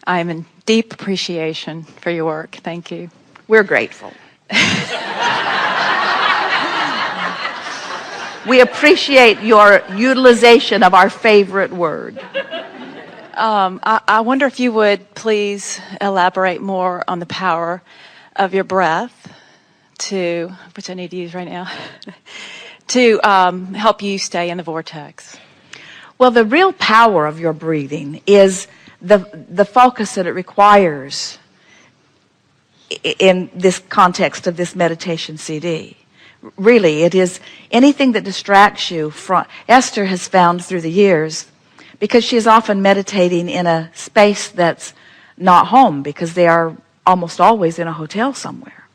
I'm in deep appreciation for your work. Thank you. We're grateful. We appreciate your utilization of our favorite word. I wonder if you would please elaborate more on the power of your breath which I need to use right now, to help you stay in the vortex. Well, the real power of your breathing is the focus that it requires in this context of this meditation CD. Really, it is anything that distracts you from. Esther has found through the years, because she is often meditating in a space that's not home, because they are almost always in a hotel somewhere.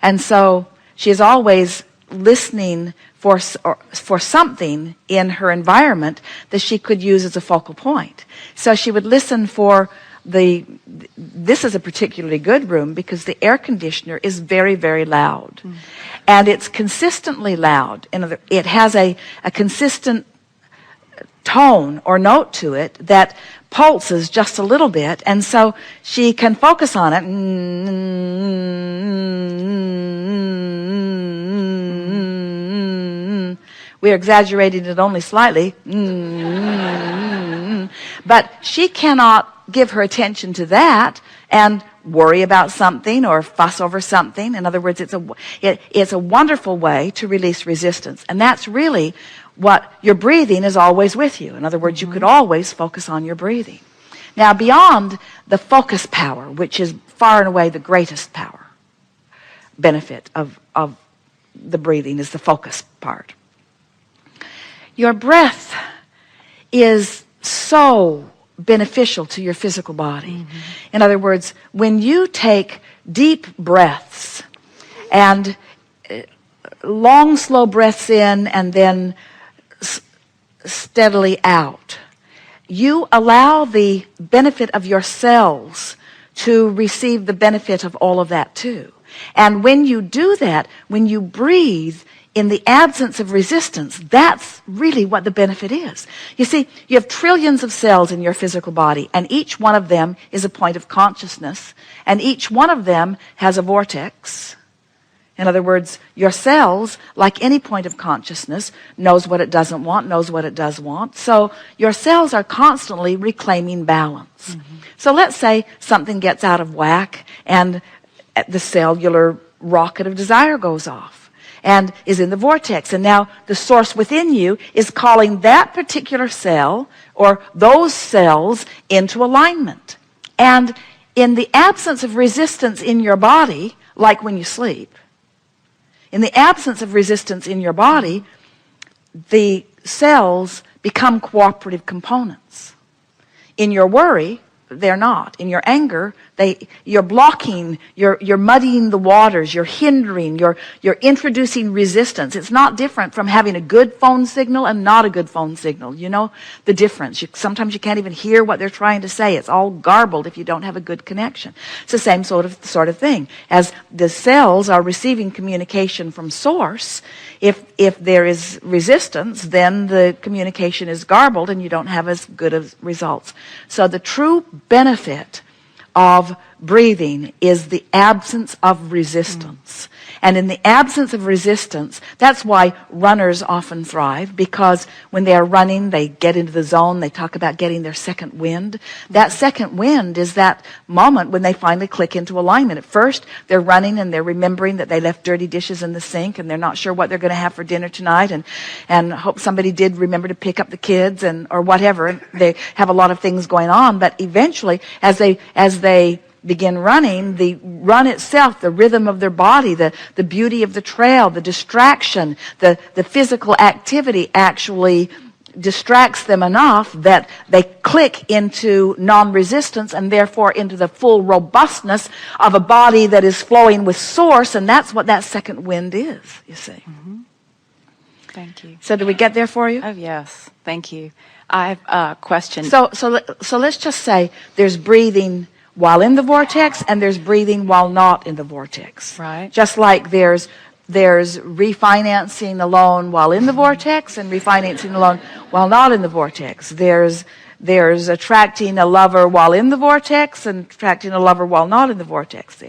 And so she is always listening for something in her environment that she could use as a focal point. So she would listen for this is a particularly good room because the air conditioner is very, very loud. And it's consistently loud. It has a consistent tone or note to it that pulses just a little bit, and so she can focus on it. We're exaggerating it only slightly. But she cannot give her attention to that and worry about something or fuss over something. In other words, it's a wonderful way to release resistance. And that's really what your breathing is always with you. In other words, you could always focus on your breathing. Now, beyond the focus power, which is far and away the greatest power, benefit of the breathing is the focus part. Your breath is so beneficial to your physical body. In other words, when you take deep breaths and long, slow breaths in and then steadily out, you allow the benefit of your cells to receive the benefit of all of that too. And when you do that, when you breathe in the absence of resistance, that's really what the benefit is. You see, you have trillions of cells in your physical body, and each one of them is a point of consciousness, and each one of them has a vortex. In other words, your cells, like any point of consciousness, knows what it doesn't want, knows what it does want. So your cells are constantly reclaiming balance. So let's say something gets out of whack and the cellular rocket of desire goes off and is in the vortex. And now the source within you is calling that particular cell or those cells into alignment. And in the absence of resistance in your body, like when you sleep, in the absence of resistance in your body, the cells become cooperative components. In your worry, they're not. In your anger, you're blocking, you're muddying the waters, you're hindering, you're introducing resistance. It's not different from having a good phone signal and not a good phone signal. You know the difference. Sometimes you can't even hear what they're trying to say. It's all garbled if you don't have a good connection. It's the same sort of thing. As the cells are receiving communication from source, if there is resistance, then the communication is garbled and you don't have as good of results. So the true benefit of breathing is the absence of resistance. And in the absence of resistance, that's why runners often thrive, because when they are running, they get into the zone. They talk about getting their second wind. That second wind is that moment when they finally click into alignment. At first, they're running and they're remembering that they left dirty dishes in the sink and they're not sure what they're going to have for dinner tonight, and hope somebody did remember to pick up the kids or whatever. They have a lot of things going on, but eventually, as they begin running, the run itself, the rhythm of their body, the beauty of the trail, the distraction, the physical activity actually distracts them enough that they click into non-resistance and therefore into the full robustness of a body that is flowing with source, and that's what that second wind is, you see. Thank you. So did we get there for you? Oh, yes. Thank you. I have a question. So let's just say there's breathing while in the vortex and there's breathing while not in the vortex. Right. Just like there's refinancing a loan while in the vortex and refinancing a loan while not in the vortex. There's There's attracting a lover while in the vortex and attracting a lover while not in the vortex.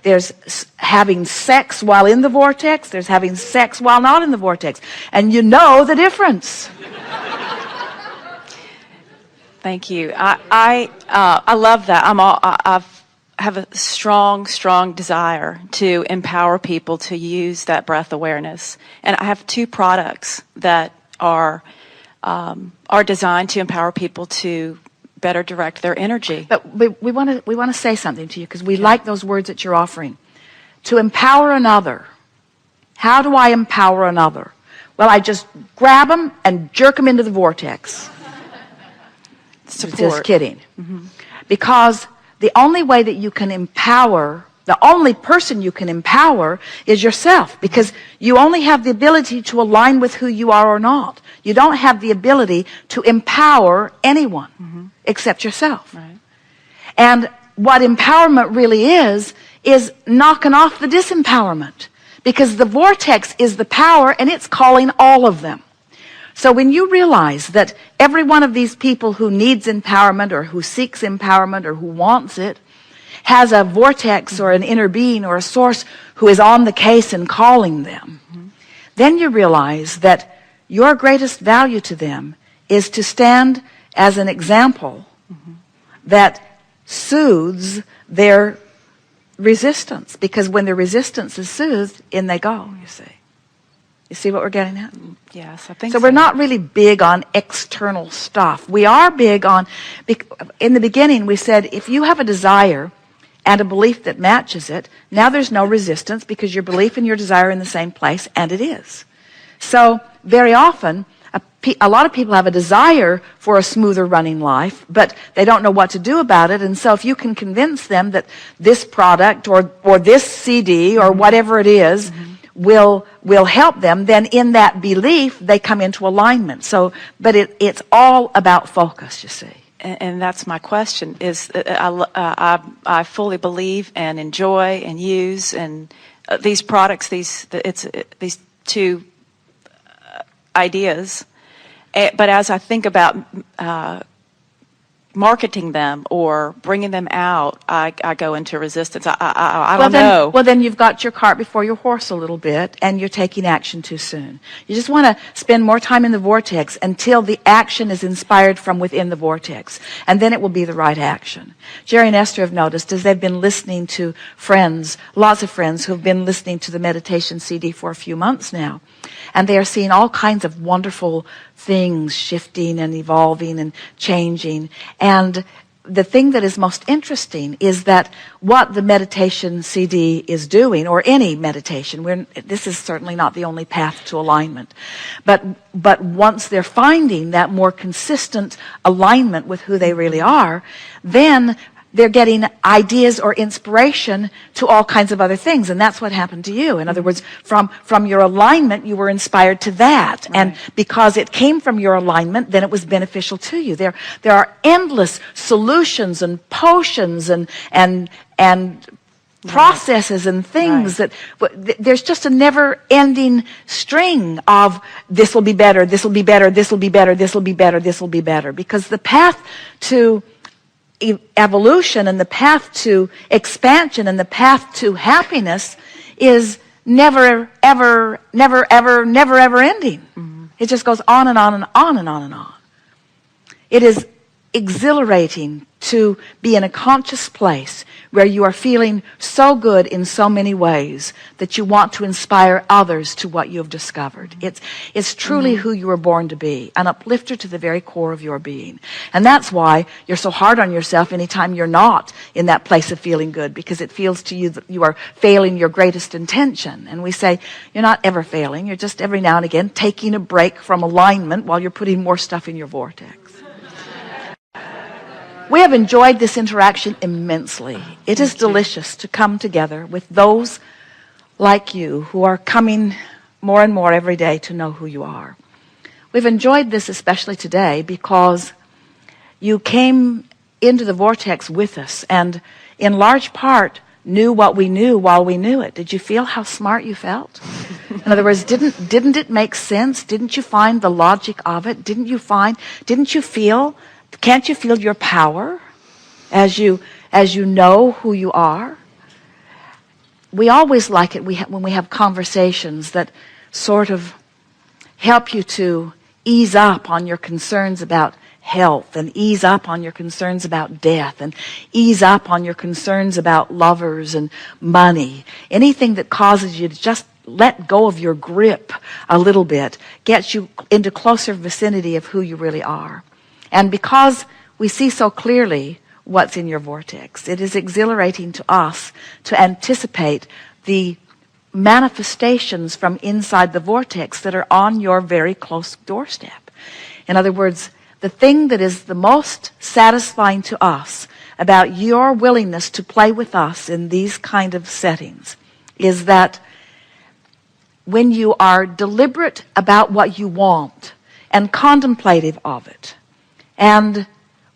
There's having sex while in the vortex. There's having sex while not in the vortex. And you know the difference. Thank you. I love that. I have a strong desire to empower people to use that breath awareness. And I have 2 products that are designed to empower people to better direct their energy. But we want to say something to you because we like those words that you're offering. To empower another. How do I empower another? Well, I just grab them and jerk them into the vortex. Support. Just kidding. Mm-hmm. Because the only way that you can empower, the only person you can empower is yourself, because you only have the ability to align with who you are or not. You don't have the ability to empower anyone except yourself. Right. And what empowerment really is knocking off the disempowerment, because the vortex is the power and it's calling all of them. So when you realize that every one of these people who needs empowerment or who seeks empowerment or who wants it has a vortex or an inner being or a source who is on the case and calling them, then you realize that your greatest value to them is to stand as an example that soothes their resistance. Because when the resistance is soothed, in they go, you see. You see what we're getting at? Yes, I think so. We're not really big on external stuff. We are big on, in the beginning we said, if you have a desire and a belief that matches it, now there's no resistance because your belief and your desire are in the same place, and it is. So very often, a lot of people have a desire for a smoother running life, but they don't know what to do about it. And so if you can convince them that this product or this CD or whatever it is will help them, then in that belief they come into alignment. So, but it's all about focus, you see. And that's my question. I fully believe and enjoy and use and these products. These 2 ideas. But as I think about marketing them or bringing them out, I go into resistance. I don't know. Well, then you've got your cart before your horse a little bit, and you're taking action too soon. You just want to spend more time in the vortex until the action is inspired from within the vortex, and then it will be the right action. Jerry and Esther have noticed as they've been listening to friends, lots of friends who've been listening to the meditation CD for a few months now, and they are seeing all kinds of wonderful things shifting and evolving and changing. And the thing that is most interesting is that what the meditation CD is doing, or any meditation, this is certainly not the only path to alignment, but once they're finding that more consistent alignment with who they really are, then they're getting ideas or inspiration to all kinds of other things. And that's what happened to you. In other words, from your alignment, you were inspired to that. Right. And because it came from your alignment, then it was beneficial to you. There are endless solutions and potions and processes and things that there's just a never-ending string of this will be better, this will be better, this will be better, this will be better, this will be better. Because the path to evolution and the path to expansion and the path to happiness is never ever ending. It just goes on and on and on and on and on. It is exhilarating to be in a conscious place where you are feeling so good in so many ways that you want to inspire others to what you have discovered. It's truly who you were born to be, an uplifter to the very core of your being. And that's why you're so hard on yourself anytime you're not in that place of feeling good, because it feels to you that you are failing your greatest intention. And we say, you're not ever failing, you're just every now and again taking a break from alignment while you're putting more stuff in your vortex. We have enjoyed this interaction immensely. It is delicious to come together with those like you who are coming more and more every day to know who you are. We've enjoyed this especially today because you came into the vortex with us and in large part knew what we knew while we knew it. Did you feel how smart you felt? In other words, didn't it make sense? Didn't you find the logic of it? Didn't you feel Can't you feel your power as you know who you are? We always like it when we have conversations that sort of help you to ease up on your concerns about health, and ease up on your concerns about death, and ease up on your concerns about lovers and money. Anything that causes you to just let go of your grip a little bit gets you into closer vicinity of who you really are. And because we see so clearly what's in your vortex, it is exhilarating to us to anticipate the manifestations from inside the vortex that are on your very close doorstep. In other words, the thing that is the most satisfying to us about your willingness to play with us in these kind of settings is that when you are deliberate about what you want and contemplative of it and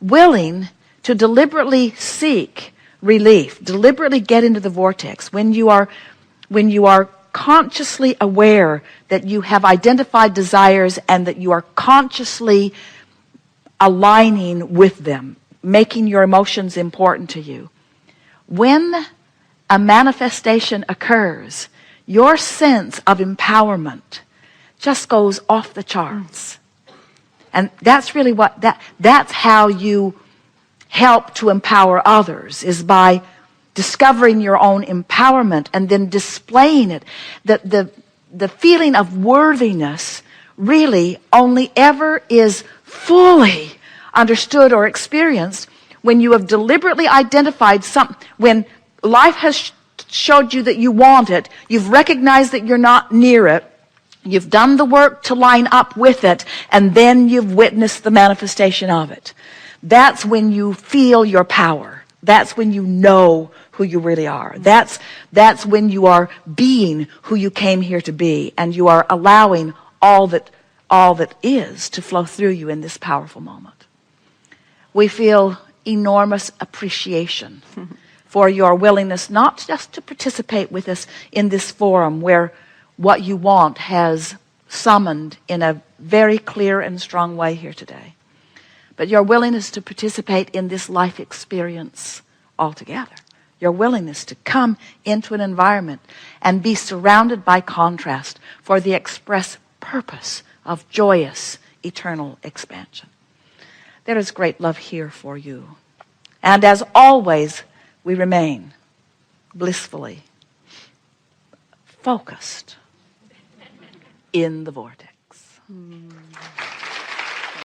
willing to deliberately seek relief, deliberately get into the vortex, when you are consciously aware that you have identified desires and that you are consciously aligning with them, making your emotions important to you, when a manifestation occurs, your sense of empowerment just goes off the charts. And that's really that's how you help to empower others, is by discovering your own empowerment and then displaying it. The feeling of worthiness really only ever is fully understood or experienced when you have deliberately identified something, when life has showed you that you want it, you've recognized that you're not near it, you've done the work to line up with it, and then you've witnessed the manifestation of it. That's when you feel your power. That's when you know who you really are. That's when you are being who you came here to be, and you are allowing all that is to flow through you in this powerful moment. We feel enormous appreciation for your willingness not just to participate with us in this forum where what you want has summoned in a very clear and strong way here today, but your willingness to participate in this life experience altogether. Your willingness to come into an environment and be surrounded by contrast for the express purpose of joyous, eternal expansion. There is great love here for you. And as always, we remain blissfully focused in the vortex.